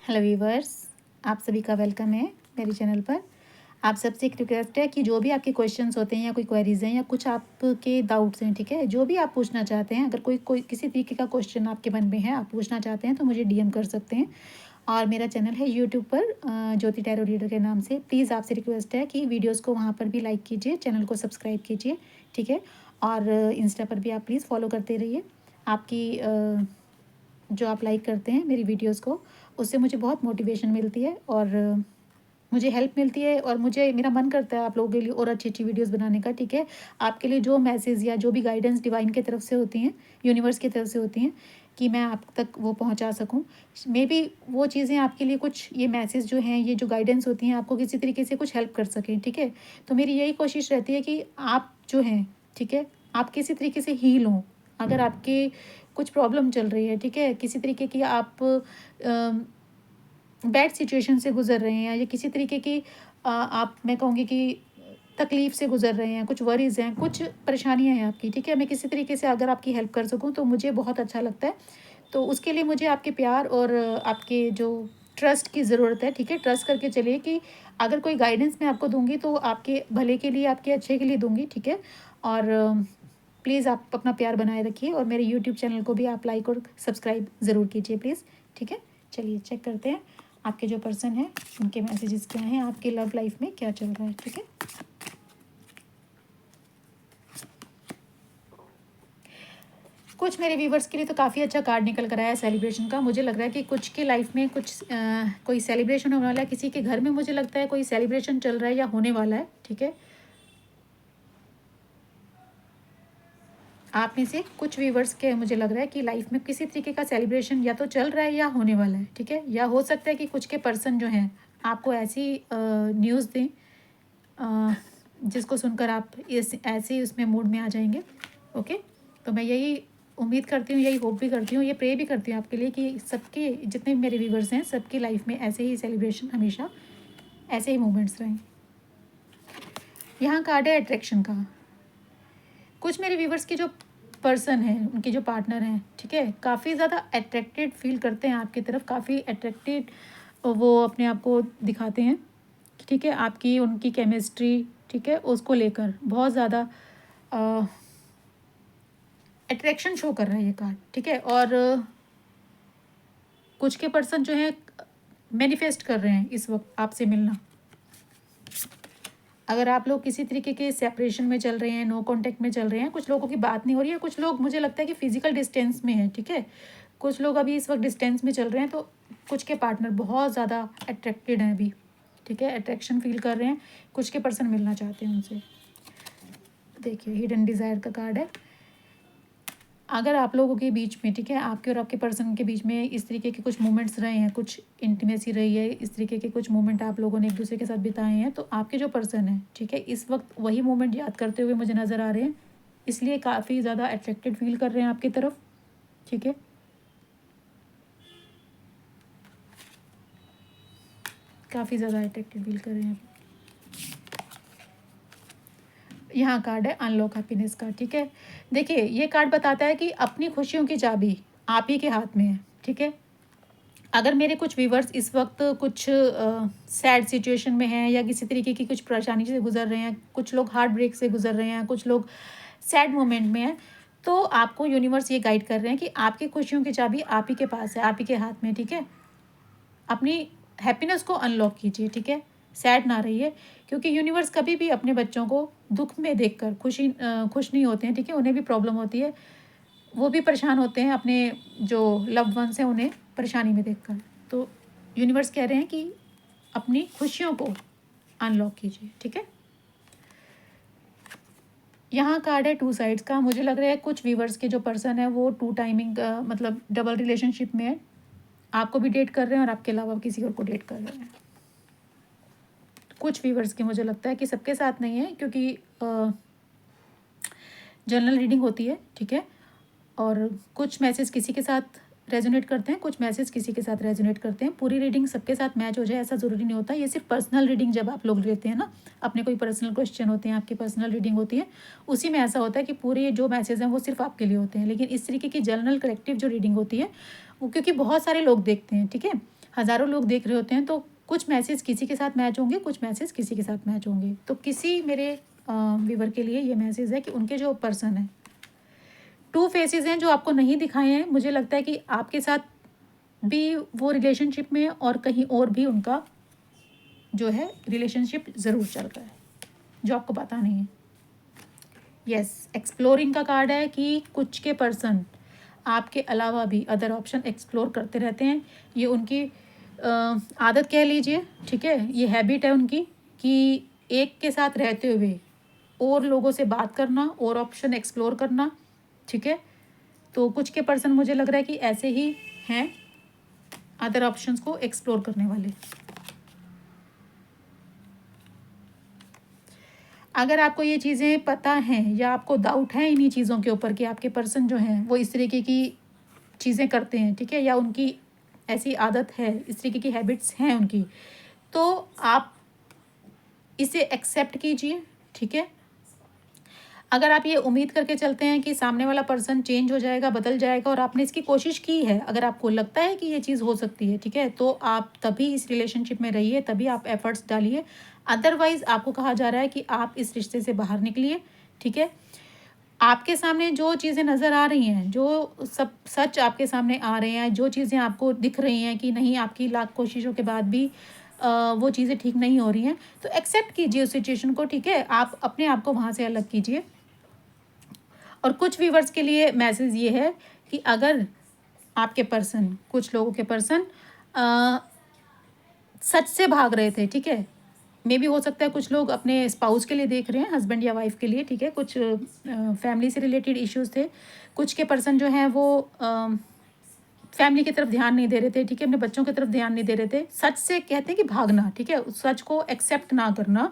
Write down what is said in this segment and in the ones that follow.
Hello viewers, आप सभी का वेलकम है मेरे चैनल पर। आप सबसे एक रिक्वेस्ट है कि जो भी आपके क्वेश्चंस होते हैं या कोई क्वेरीज हैं या कुछ आपके डाउट्स हैं, ठीक है, जो भी आप पूछना चाहते हैं, अगर कोई कोई किसी तरीके का क्वेश्चन आपके मन में है, आप पूछना चाहते हैं तो मुझे डीएम कर सकते हैं। और मेरा चैनल है यूट्यूब पर ज्योति टैरो रीडर के नाम से। प्लीज़ आपसे रिक्वेस्ट है कि वीडियोज़ को वहाँ पर भी लाइक कीजिए, चैनल को सब्सक्राइब कीजिए, ठीक है। और इंस्टा पर भी आप प्लीज़ फॉलो करते रहिए। आपकी जो आप लाइक करते हैं मेरी वीडियोस को, उससे मुझे बहुत मोटिवेशन मिलती है और मुझे हेल्प मिलती है और मुझे मेरा मन करता है आप लोगों के लिए और अच्छी अच्छी वीडियोस बनाने का, ठीक है। आपके लिए जो मैसेज या जो भी गाइडेंस डिवाइन की तरफ से होती हैं, यूनिवर्स की तरफ से होती हैं, कि मैं आप तक वो पहुंचा सकूं। मे बी वो चीज़ें आपके लिए कुछ, ये मैसेज जो हैं, ये जो गाइडेंस होती हैं, आपको किसी तरीके से कुछ हेल्प कर सकें, ठीक है। तो मेरी यही कोशिश रहती है कि आप जो हैं, ठीक है, आप किसी तरीके से हील हों। अगर आपके कुछ प्रॉब्लम चल रही है, ठीक है, किसी तरीके की आप बैड सिचुएशन से गुजर रहे हैं या किसी तरीके की आप, मैं कहूँगी कि तकलीफ़ से गुजर रहे हैं, कुछ वरीज़ हैं, कुछ परेशानियाँ हैं आपकी, ठीक है, मैं किसी तरीके से अगर आपकी हेल्प कर सकूँ तो मुझे बहुत अच्छा लगता है। तो उसके लिए मुझे आपके प्यार और आपके जो ट्रस्ट की ज़रूरत है, ठीक है। ट्रस्ट करके चलिए कि अगर कोई गाइडेंस मैं आपको दूँगी तो आपके भले के लिए, आपके अच्छे के लिए दूँगी, ठीक है। और प्लीज़ आप अपना प्यार बनाए रखिए और मेरे यूट्यूब चैनल को भी आप लाइक और सब्सक्राइब ज़रूर कीजिए प्लीज़, ठीक है। चलिए चेक करते हैं आपके जो पर्सन हैं उनके मैसेजेस क्या हैं, आपके लव लाइफ में क्या चल रहा है, ठीक है। कुछ मेरे व्यूवर्स के लिए तो काफ़ी अच्छा कार्ड निकल कर आया है सेलिब्रेशन का। मुझे लग रहा है कि कुछ के लाइफ में कुछ कोई सेलिब्रेशन होने वाला है, किसी के घर में मुझे लगता है कोई सेलिब्रेशन चल रहा है या होने वाला है, ठीक है। आप में से कुछ व्यूवर्स के मुझे लग रहा है कि लाइफ में किसी तरीके का सेलिब्रेशन या तो चल रहा है या होने वाला है, ठीक है। या हो सकता है कि कुछ के पर्सन जो हैं आपको ऐसी न्यूज़ दें जिसको सुनकर आप इस ऐसे ही उसमें मूड में आ जाएंगे, ओके। तो मैं यही उम्मीद करती हूँ, यही होप भी करती हूँ, ये प्रे भी करती हूँ आपके लिए कि सबके जितने भी मेरे व्यूवर्स हैं सबकी लाइफ में ऐसे ही सेलिब्रेशन, हमेशा ऐसे ही मोमेंट्स रहें। यहाँ कार्ड है अट्रैक्शन का। कुछ मेरे व्यूवर्स के जो पर्सन हैं, उनके जो पार्टनर हैं, ठीक है, काफ़ी ज़्यादा अट्रैक्टेड फील करते हैं आपकी तरफ, काफ़ी अट्रैक्टेड वो अपने आप को दिखाते हैं, ठीक है। आपकी उनकी केमिस्ट्री, ठीक है, उसको लेकर बहुत ज़्यादा अट्रैक्शन शो कर रहा है ये कार्ड, ठीक है। और कुछ के पर्सन जो हैं मैनिफेस्ट कर रहे हैं इस वक्त आपसे मिलना। अगर आप लोग किसी तरीके के सेपरेशन में चल रहे हैं, नो कांटेक्ट में चल रहे हैं, कुछ लोगों की बात नहीं हो रही है, कुछ लोग मुझे लगता है कि फिजिकल डिस्टेंस में है, ठीक है। कुछ लोग अभी इस वक्त डिस्टेंस में चल रहे हैं, तो कुछ के पार्टनर बहुत ज़्यादा अट्रैक्टेड हैं अभी, ठीक है, अट्रैक्शन फील कर रहे हैं, कुछ के पर्सन मिलना चाहते हैं उनसे। देखिए हिडन डिज़ायर का कार्ड है। अगर आप लोगों के बीच में, ठीक है, आपके और आपके पर्सन के बीच में इस तरीके के कुछ मोमेंट्स रहे हैं, कुछ इंटीमेसी रही है, इस तरीके के कुछ मोमेंट आप लोगों ने एक दूसरे के साथ बिताए हैं, तो आपके जो पर्सन है, ठीक है, इस वक्त वही मोमेंट याद करते हुए मुझे नज़र आ रहे हैं, इसलिए काफ़ी ज़्यादा अट्रैक्टेड फील कर रहे हैं आपकी तरफ, ठीक है। काफ़ी ज़्यादा अट्रैक्टेड फील कर रहे हैं। यहाँ कार्ड है अनलॉक हैप्पीनेस का, ठीक है। देखिए ये कार्ड बताता है कि अपनी खुशियों की चाबी आप ही के हाथ में है, ठीक है। अगर मेरे कुछ व्यूवर्स इस वक्त कुछ सैड सिचुएशन में हैं या किसी तरीके की कुछ परेशानी से गुजर रहे हैं, कुछ लोग हार्ट ब्रेक से गुजर रहे हैं, कुछ लोग सैड मोमेंट में हैं, तो आपको यूनिवर्स ये गाइड कर रहे हैं कि आपकी खुशियों की चाबी आप ही के पास है, आप ही के हाथ में, ठीक है। अपनी हैप्पीनेस को अनलॉक कीजिए, ठीक है, सैड ना रहिए, क्योंकि यूनिवर्स कभी भी अपने बच्चों को दुख में देखकर खुश नहीं होते हैं, ठीक है। उन्हें भी प्रॉब्लम होती है, वो भी परेशान होते हैं अपने जो लव्ड वंस हैं उन्हें परेशानी में देखकर। तो यूनिवर्स कह रहे हैं कि अपनी खुशियों को अनलॉक कीजिए, ठीक है। यहाँ कार्ड है टू साइड्स का। मुझे लग रहा है कुछ व्यूवर्स के जो पर्सन है वो टू टाइमिंग मतलब डबल रिलेशनशिप में है, आपको भी डेट कर रहे हैं और आपके अलावा किसी और को डेट कर रहे हैं। कुछ व्यूवर्स के, मुझे लगता है कि सबके साथ नहीं है, क्योंकि जनरल रीडिंग होती है, ठीक है। और कुछ मैसेज किसी के साथ रेजोनेट करते हैं, कुछ मैसेज किसी के साथ रेजोनेट करते हैं। पूरी रीडिंग सबके साथ मैच हो जाए ऐसा ज़रूरी नहीं होता। ये सिर्फ पर्सनल रीडिंग जब आप लोग लेते हैं ना, अपने कोई पर्सनल क्वेश्चन होते हैं, आपकी पर्सनल रीडिंग होती है, उसी में ऐसा होता है कि पूरे जो मैसेज हैं वो सिर्फ आपके लिए होते हैं। लेकिन इस तरीके की जनरल कलेक्टिव जो रीडिंग होती है वो, क्योंकि बहुत सारे लोग देखते हैं, ठीक है, हज़ारों लोग देख रहे होते हैं, तो कुछ मैसेज किसी के साथ मैच होंगे, कुछ मैसेज किसी के साथ मैच होंगे। तो किसी मेरे व्यूवर के लिए ये मैसेज है कि उनके जो पर्सन है, 2 फेसेस हैं जो आपको नहीं दिखाए हैं। मुझे लगता है कि आपके साथ भी वो रिलेशनशिप में और कहीं और भी उनका जो है रिलेशनशिप ज़रूर चल रहा है, जो आपको पता नहीं है। यस, एक्सप्लोरिंग का कार्ड है कि कुछ के पर्सन आपके अलावा भी अदर ऑप्शन एक्सप्लोर करते रहते हैं। ये उनकी आदत कह लीजिए, ठीक है, ये हैबिट है उनकी कि एक के साथ रहते हुए और लोगों से बात करना और ऑप्शन एक्सप्लोर करना, ठीक है। तो कुछ के पर्सन मुझे लग रहा है कि ऐसे ही हैं, अदर ऑप्शंस को एक्सप्लोर करने वाले। अगर आपको ये चीज़ें पता हैं या आपको डाउट है इन्हीं चीज़ों के ऊपर कि आपके पर्सन जो हैं वो इस तरीके की चीज़ें करते हैं, ठीक है, या उनकी ऐसी आदत है, इस तरीके की हैबिट्स हैं उनकी, तो आप इसे एक्सेप्ट कीजिए, ठीक है। अगर आप ये उम्मीद करके चलते हैं कि सामने वाला पर्सन चेंज हो जाएगा, बदल जाएगा, और आपने इसकी कोशिश की है, अगर आपको लगता है कि ये चीज़ हो सकती है, ठीक है, तो आप तभी इस रिलेशनशिप में रहिए, तभी आप एफर्ट्स डालिए। अदरवाइज़ आपको कहा जा रहा है कि आप इस रिश्ते से बाहर निकलिए, ठीक है। आपके सामने जो चीज़ें नज़र आ रही हैं, जो सब सच आपके सामने आ रहे हैं, जो चीज़ें आपको दिख रही हैं कि नहीं, आपकी लाख कोशिशों के बाद भी वो चीज़ें ठीक नहीं हो रही हैं, तो एक्सेप्ट कीजिए उस सिचुएशन को, ठीक है। आप अपने आप को वहाँ से अलग कीजिए। और कुछ व्यूवर्स के लिए मैसेज ये है कि अगर आपके पर्सन, कुछ लोगों के पर्सन सच से भाग रहे थे, ठीक है, मे भी हो सकता है कुछ लोग अपने स्पाउस के लिए देख रहे हैं, हस्बैंड या वाइफ के लिए, ठीक है, कुछ फैमिली से रिलेटेड इश्यूज थे। कुछ के पर्सन जो हैं वो फैमिली की तरफ ध्यान नहीं दे रहे थे, ठीक है, अपने बच्चों की तरफ ध्यान नहीं दे रहे थे। सच से कहते हैं कि भागना, ठीक है, उस सच को एक्सेप्ट ना करना।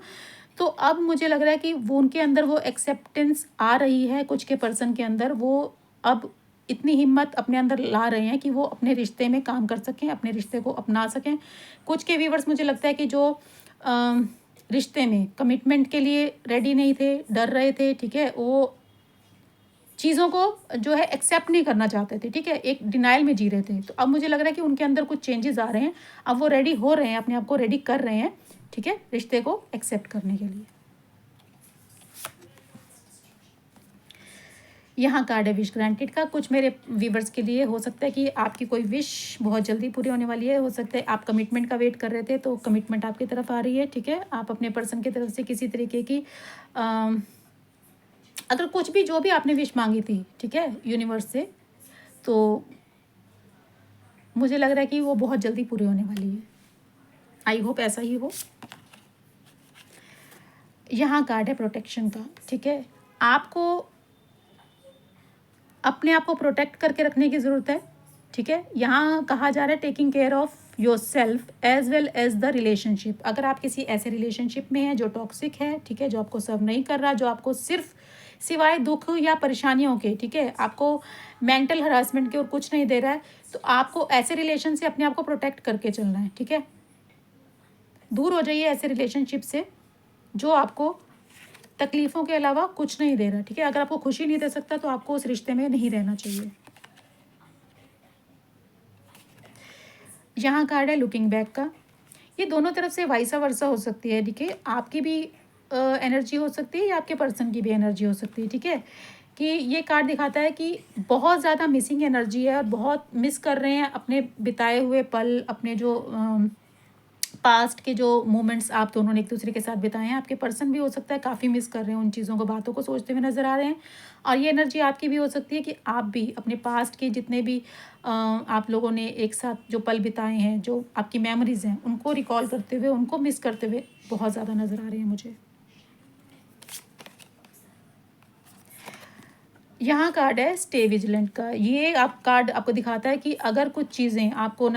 तो अब मुझे लग रहा है कि वो उनके अंदर वो एक्सेप्टेंस आ रही है, कुछ के पर्सन के अंदर वो अब इतनी हिम्मत अपने अंदर ला रहे हैं कि वो अपने रिश्ते में काम कर सकें, अपने रिश्ते को अपना सकें। कुछ के व्यूवर्स मुझे लगता है कि जो रिश्ते में कमिटमेंट के लिए रेडी नहीं थे, डर रहे थे, ठीक है, वो चीज़ों को जो है एक्सेप्ट नहीं करना चाहते थे, ठीक है, एक डिनाइल में जी रहे थे। तो अब मुझे लग रहा है कि उनके अंदर कुछ चेंजेस आ रहे हैं, अब वो रेडी हो रहे हैं, अपने आप को रेडी कर रहे हैं, ठीक है, रिश्ते को एक्सेप्ट करने के लिए। यहाँ कार्ड है विश ग्रांटेड का। कुछ मेरे व्यूवर्स के लिए हो सकता है कि आपकी कोई विश बहुत जल्दी पूरी होने वाली है। हो सकता है आप कमिटमेंट का वेट कर रहे थे, तो कमिटमेंट आपकी तरफ आ रही है, ठीक है। आप अपने पर्सन की तरफ से किसी तरीके की अगर कुछ भी जो भी आपने विश मांगी थी, ठीक है, यूनिवर्स से, तो मुझे लग रहा है कि वो बहुत जल्दी पूरी होने वाली है। आई होप ऐसा ही हो। यहाँ कार्ड है प्रोटेक्शन का, ठीक है। आपको अपने आप को प्रोटेक्ट करके रखने की ज़रूरत है, ठीक है। यहाँ कहा जा रहा है taking care of your self as well as the relationship. अगर आप किसी ऐसे रिलेशनशिप में हैं जो टॉक्सिक है, ठीक है, जो आपको सर्व नहीं कर रहा, जो आपको सिर्फ सिवाय दुख या परेशानियों के, ठीक है, आपको मेंटल हरासमेंट के और कुछ नहीं दे रहा है, तो आपको ऐसे रिलेशन से अपने आप को प्रोटेक्ट करके चलना है, ठीक है। दूर हो जाइए ऐसे रिलेशनशिप से जो आपको तकलीफ़ों के अलावा कुछ नहीं दे रहा, ठीक है। अगर आपको खुशी नहीं दे सकता तो आपको उस रिश्ते में नहीं रहना चाहिए। यहाँ कार्ड है लुकिंग बैक का। ये दोनों तरफ से वाइसा वर्सा हो सकती है, ठीक है। आपकी भी एनर्जी हो सकती है या आपके पर्सन की भी एनर्जी हो सकती है, ठीक है। कि ये कार्ड दिखाता है कि बहुत ज़्यादा मिसिंग एनर्जी है और बहुत मिस कर रहे हैं अपने बिताए हुए पल, अपने जो पास्ट के जो मोमेंट्स आप दोनों ने एक दूसरे के साथ बिताए हैं। आपके पर्सन भी हो सकता है काफ़ी मिस कर रहे हैं उन चीज़ों को, बातों को सोचते हुए नज़र आ रहे हैं। और ये एनर्जी आपकी भी हो सकती है कि आप भी अपने पास्ट के जितने भी आप लोगों ने एक साथ जो पल बिताए हैं, जो आपकी मेमोरीज़ हैं, उनको रिकॉल करते हुए, उनको मिस करते हुए बहुत ज़्यादा नज़र आ रहे हैं मुझे। यहाँ कार्ड है स्टे विजिलेंट का। ये आप कार्ड आपको दिखाता है कि अगर कुछ चीज़ें आपको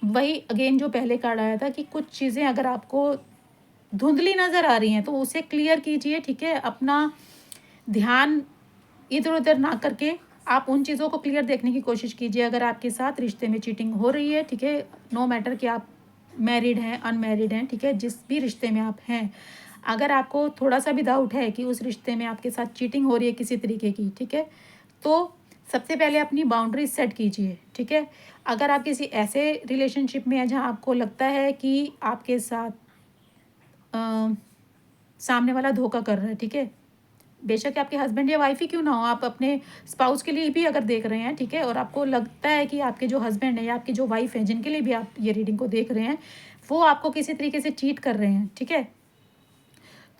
वही अगेन जो पहले कार्ड आया था कि कुछ चीज़ें अगर आपको धुंधली नज़र आ रही हैं तो उसे क्लियर कीजिए, ठीक है। अपना ध्यान इधर उधर ना करके आप उन चीज़ों को क्लियर देखने की कोशिश कीजिए। अगर आपके साथ रिश्ते में चीटिंग हो रही है, ठीक है, नो मैटर कि आप मैरिड हैं, अनमैरिड हैं, ठीक है, जिस भी रिश्ते में आप हैं, अगर आपको थोड़ा सा भी डाउट है कि उस रिश्ते में आपके साथ चीटिंग हो रही है किसी तरीके की, ठीक है, तो सबसे पहले अपनी बाउंड्रीज सेट कीजिए, ठीक है। अगर आप किसी ऐसे रिलेशनशिप में हैं जहाँ आपको लगता है कि आपके साथ अ, सामने वाला धोखा कर रहा है, ठीक है, बेशक आपके हस्बैंड या वाइफ ही क्यों ना हो, आप अपने स्पाउस के लिए भी अगर देख रहे हैं, ठीक है, और आपको लगता है कि आपके जो हस्बैंड है या आपकी जो वाइफ है जिनके लिए भी आप ये रीडिंग को देख रहे हैं, वो आपको किसी तरीके से चीट कर रहे हैं, ठीक है,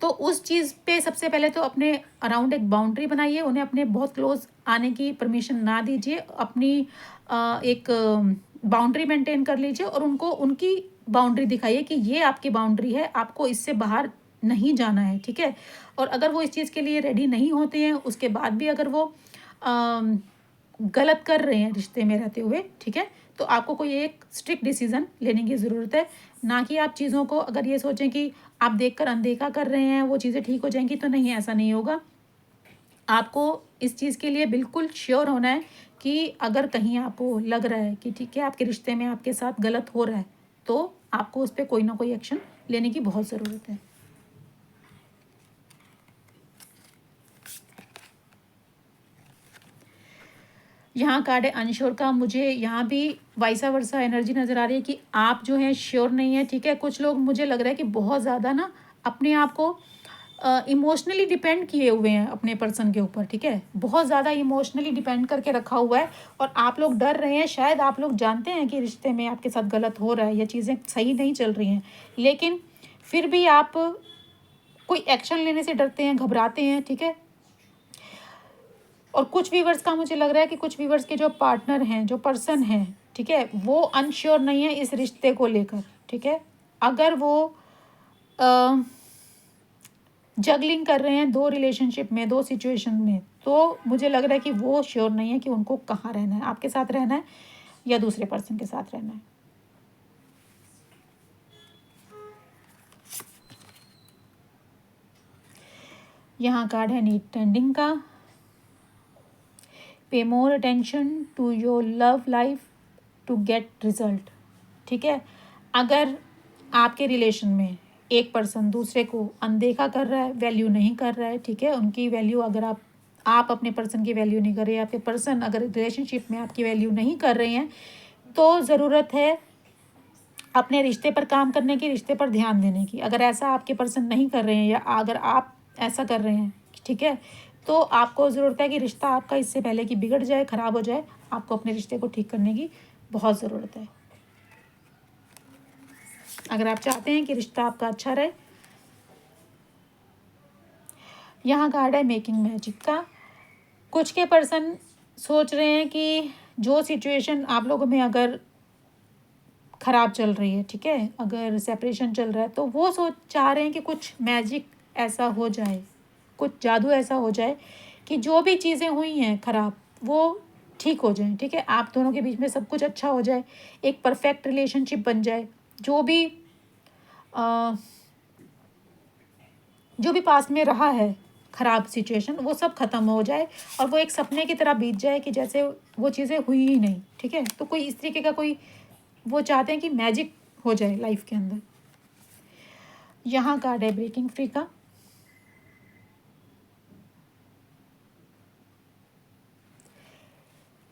तो उस चीज़ पे सबसे पहले तो अपने अराउंड एक बाउंड्री बनाइए, उन्हें अपने बहुत क्लोज आने की परमिशन ना दीजिए, अपनी एक बाउंड्री मेंटेन कर लीजिए और उनको उनकी बाउंड्री दिखाइए कि ये आपकी बाउंड्री है, आपको इससे बाहर नहीं जाना है, ठीक है। और अगर वो इस चीज़ के लिए रेडी नहीं होते हैं, उसके बाद भी अगर वो गलत कर रहे हैं रिश्ते में रहते हुए, ठीक है, तो आपको कोई एक स्ट्रिक्ट डिसीजन लेने की ज़रूरत है, ना कि आप चीज़ों को अगर ये सोचें कि आप देखकर अनदेखा कर रहे हैं वो चीज़ें ठीक हो जाएंगी, तो नहीं, ऐसा नहीं होगा। आपको इस चीज़ के लिए बिल्कुल श्योर होना है कि अगर कहीं आपको लग रहा है कि ठीक है आपके रिश्ते में आपके साथ गलत हो रहा है, तो आपको उस पर कोई ना कोई एक्शन लेने की बहुत ज़रूरत है। यहाँ कार्ड है अनश्योर का। मुझे यहाँ भी वाइसा वर्सा एनर्जी नज़र आ रही है कि आप जो है श्योर नहीं है, ठीक है। कुछ लोग मुझे लग रहा है कि बहुत ज़्यादा ना अपने आप को इमोशनली डिपेंड किए हुए हैं अपने पर्सन के ऊपर, ठीक है, बहुत ज़्यादा इमोशनली डिपेंड करके रखा हुआ है और आप लोग डर रहे हैं। शायद आप लोग जानते हैं कि रिश्ते में आपके साथ गलत हो रहा है या चीज़ें सही नहीं चल रही हैं, लेकिन फिर भी आप कोई एक्शन लेने से डरते हैं, घबराते हैं, ठीक है। और कुछ व्यूवर्स का मुझे लग रहा है कि कुछ व्यूवर्स के जो पार्टनर हैं, जो पर्सन हैं, ठीक है, वो अनश्योर नहीं है इस रिश्ते को लेकर, ठीक है। अगर वो जगलिंग कर रहे हैं दो रिलेशनशिप में, दो सिचुएशन में, तो मुझे लग रहा है कि वो श्योर नहीं है कि उनको कहाँ रहना है, आपके साथ रहना है या दूसरे पर्सन के साथ रहना है। यहाँ कार्ड है नीट टेंडिंग का। Pay more attention to your love life to get result, ठीक है। अगर आपके रिलेशन में एक पर्सन दूसरे को अनदेखा कर रहा है, वैल्यू नहीं कर रहा है, ठीक है, उनकी वैल्यू, अगर आप अपने पर्सन की वैल्यू नहीं कर रहे, आपके पर्सन अगर रिलेशनशिप में आपकी वैल्यू नहीं कर रहे हैं, तो ज़रूरत है अपने रिश्ते पर काम करने की, रिश्ते पर ध्यान देने की। अगर ऐसा आपके पर्सन नहीं कर रहे हैं या अगर आप ऐसा कर रहे हैं, ठीक है, तो आपको ज़रूरत है कि रिश्ता आपका इससे पहले कि बिगड़ जाए, ख़राब हो जाए, आपको अपने रिश्ते को ठीक करने की बहुत ज़रूरत है। अगर आप चाहते हैं कि रिश्ता आपका अच्छा रहे। यहाँ कार्ड है मेकिंग मैजिक का। कुछ के पर्सन सोच रहे हैं कि जो सिचुएशन आप लोगों में अगर ख़राब चल रही है, ठीक है, अगर सेपरेशन चल रहा है, तो वो चाह रहे हैं कि कुछ मैजिक ऐसा हो जाए, कुछ जादू ऐसा हो जाए कि जो भी चीज़ें हुई हैं ख़राब वो ठीक हो जाए, ठीक है, आप दोनों के बीच में सब कुछ अच्छा हो जाए, एक परफेक्ट रिलेशनशिप बन जाए, जो भी पास्ट में रहा है ख़राब सिचुएशन, वो सब ख़त्म हो जाए और वो एक सपने की तरह बीत जाए कि जैसे वो चीज़ें हुई ही नहीं, ठीक है। तो कोई इस तरीके का कोई वो चाहते हैं कि मैजिक हो जाए लाइफ के अंदर। यहाँ कार्ड है ब्रेकिंग फ्री का।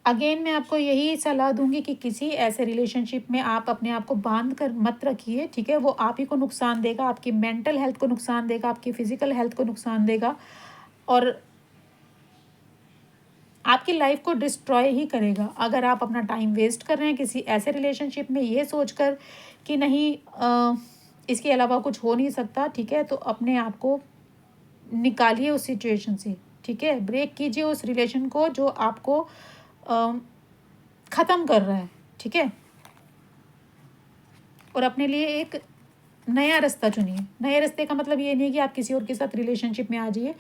अगेन मैं आपको यही सलाह दूंगी कि किसी ऐसे रिलेशनशिप में आप अपने आप को बांध कर मत रखिए, ठीक है। वो आप ही को नुकसान देगा, आपकी मेंटल हेल्थ को नुकसान देगा, आपकी फिजिकल हेल्थ को नुकसान देगा और आपकी लाइफ को डिस्ट्रॉय ही करेगा। अगर आप अपना टाइम वेस्ट कर रहे हैं किसी ऐसे रिलेशनशिप में ये सोचकर कि नहीं इसके अलावा कुछ हो नहीं सकता, ठीक है, तो अपने आप को निकालिए उस सिचुएशन से, ठीक है। ब्रेक कीजिए उस रिलेशन को जो आपको ख़त्म कर रहा है, ठीक है, और अपने लिए एक नया रास्ता चुनिए। नए रास्ते का मतलब ये नहीं है कि आप किसी और के साथ रिलेशनशिप में आ जाइए।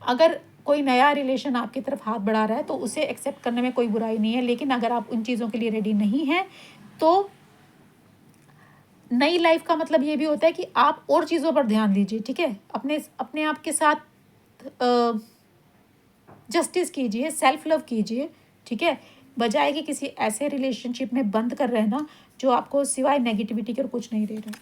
अगर कोई नया रिलेशन आपकी तरफ हाथ बढ़ा रहा है तो उसे एक्सेप्ट करने में कोई बुराई नहीं है, लेकिन अगर आप उन चीज़ों के लिए रेडी नहीं हैं तो नई लाइफ का मतलब ये भी होता है कि आप और चीज़ों पर ध्यान दीजिए, ठीक है। अपने अपने आप के साथ जस्टिस कीजिए, सेल्फ लव कीजिए, ठीक है, बजाय कि किसी ऐसे रिलेशनशिप में बंद कर रहना जो आपको सिवाय नेगेटिविटी के और कुछ नहीं दे रहा।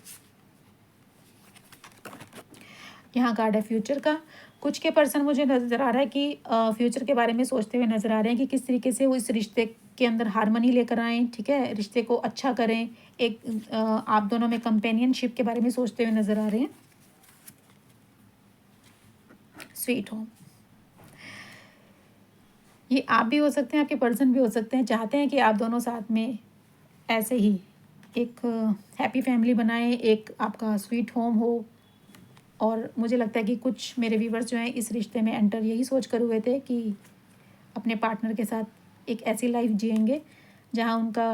यहाँ कार्ड है फ्यूचर का। कुछ के पर्सन मुझे नज़र आ रहा है कि फ्यूचर के बारे में सोचते हुए नज़र आ रहे हैं कि किस तरीके से वो इस रिश्ते के अंदर हार्मनी लेकर आएँ, ठीक है, रिश्ते को अच्छा करें। एक आप दोनों में कंपेनियनशिप के बारे में सोचते हुए नज़र आ रहे हैं। स्वीट होम, ये आप भी हो सकते हैं, आपके पर्सन भी हो सकते हैं, चाहते हैं कि आप दोनों साथ में ऐसे ही एक हैप्पी फैमिली बनाएं, एक आपका स्वीट होम हो। और मुझे लगता है कि कुछ मेरे व्यूवर्स जो हैं इस रिश्ते में एंटर यही सोच कर हुए थे कि अपने पार्टनर के साथ एक ऐसी लाइफ जिएंगे जहां उनका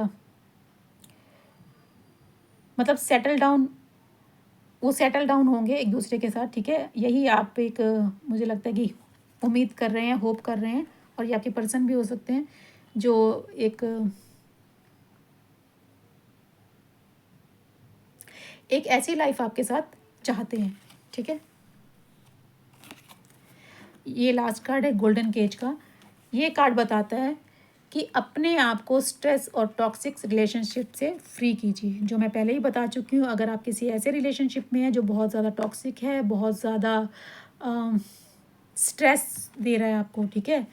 मतलब वो सेटल डाउन होंगे एक दूसरे के साथ, ठीक है। यही आप एक मुझे लगता है कि उम्मीद कर रहे हैं, होप कर रहे हैं। और ये आपके पर्सन भी हो सकते हैं जो एक ऐसी लाइफ आपके साथ चाहते हैं, ठीक है। ये लास्ट कार्ड है गोल्डन केज का। ये कार्ड बताता है कि अपने आप को स्ट्रेस और टॉक्सिक रिलेशनशिप से फ्री कीजिए। जो मैं पहले ही बता चुकी हूँ, अगर आप किसी ऐसे रिलेशनशिप में हैं जो बहुत ज़्यादा टॉक्सिक है, बहुत ज़्यादा स्ट्रेस दे रहा है आपको, ठीक है,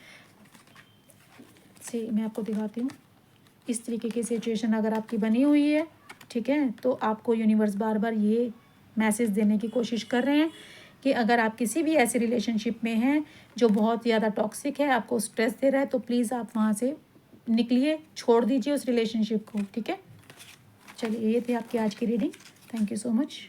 से मैं आपको दिखाती हूँ। इस तरीके की सिचुएशन अगर आपकी बनी हुई है, ठीक है, तो आपको यूनिवर्स बार बार ये मैसेज देने की कोशिश कर रहे हैं कि अगर आप किसी भी ऐसे रिलेशनशिप में हैं जो बहुत ज़्यादा टॉक्सिक है, आपको स्ट्रेस दे रहा है, तो प्लीज़ आप वहाँ से निकलिए, छोड़ दीजिए उस रिलेशनशिप को, ठीक है। चलिए, ये थी आपकी आज की reading. Thank you so much.